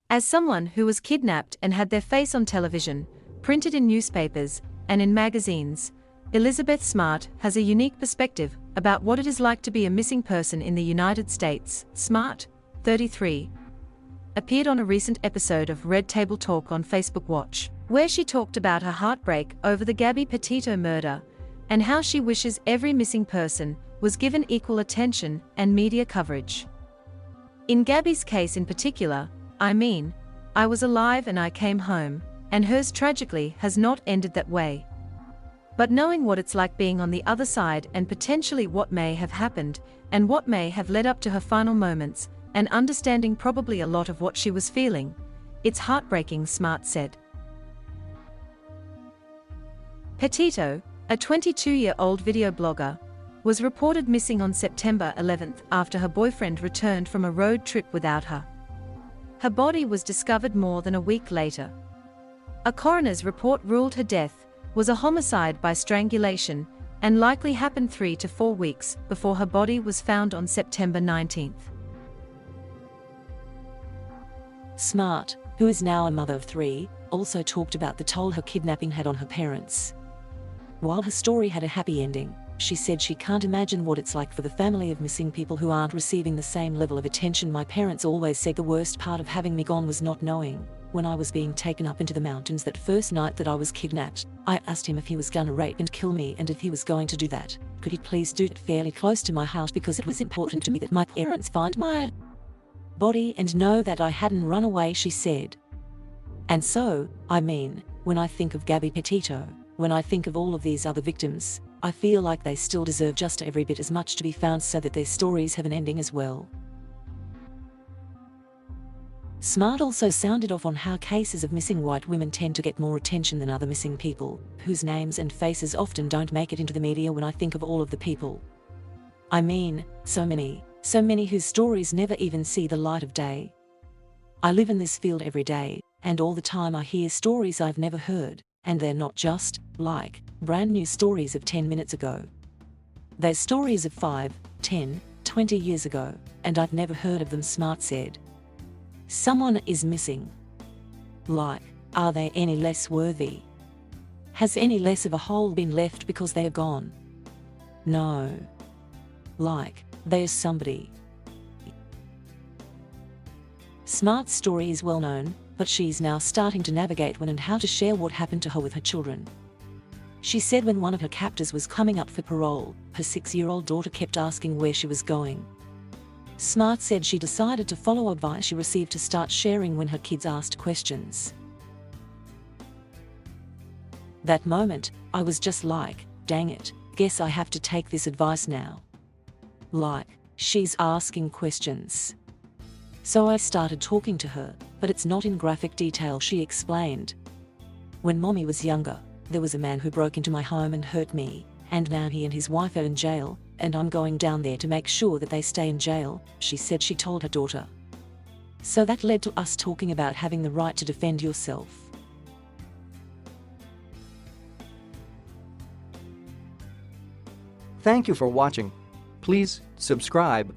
As someone who was kidnapped and had their face on television, printed in newspapers, and in magazines, Elizabeth Smart has a unique perspective about what it is like to be a missing person in the United States. Smart, 33, appeared on a recent episode of Red Table Talk on Facebook Watch, where she talked about her heartbreak over the Gabby Petito murder and how she wishes every missing person was given equal attention and media coverage. In Gabby's case in particular, I was alive and I came home, and hers tragically has not ended that way. But knowing what it's like being on the other side and potentially what may have happened, and what may have led up to her final moments, and understanding probably a lot of what she was feeling, it's heartbreaking, Smart said. Petito, a 22-year-old video blogger, was reported missing on September 11th after her boyfriend returned from a road trip without her. Her body was discovered more than a week later. A coroner's report ruled her death was a homicide by strangulation and likely happened 3 to 4 weeks before her body was found on September 19th. Smart, who is now a mother of 3, also talked about the toll her kidnapping had on her parents. While her story had a happy ending, she said she can't imagine what it's like for the family of missing people who aren't receiving the same level of attention. My parents always said the worst part of having me gone was not knowing. When I was being taken up into the mountains that first night that I was kidnapped, I asked him if he was gonna rape and kill me, and if he was going to do that, could he please do it fairly close to my house, because it was important to me that my parents find my body and know that I hadn't run away, she said. And so, when I think of Gabby Petito, when I think of all of these other victims, I feel like they still deserve just every bit as much to be found so that their stories have an ending as well. Smart also sounded off on how cases of missing white women tend to get more attention than other missing people, whose names and faces often don't make it into the media. When I think of all of the people, so many whose stories never even see the light of day. I live in this field every day, and all the time I hear stories I've never heard, and they're not just, like, brand new stories of 10 minutes ago. They're stories of 5, 10, 20 years ago, and I've never heard of them, Smart said. Someone is missing. Like, are they any less worthy? Has any less of a hole been left because they are gone? No. Like, there's somebody. Smart's story is well known, but she's now starting to navigate when and how to share what happened to her with her children. She said when one of her captors was coming up for parole, her 6-year-old daughter kept asking where she was going. Smart said she decided to follow advice she received to start sharing when her kids asked questions. That moment, I was just like, dang it, guess I have to take this advice now. Like, she's asking questions. So I started talking to her, but it's not in graphic detail, she explained. When Mommy was younger, there was a man who broke into my home and hurt me, and now he and his wife are in jail, and I'm going down there to make sure that they stay in jail, she said she told her daughter. So that led to us talking about having the right to defend yourself. Thank you for watching. Please subscribe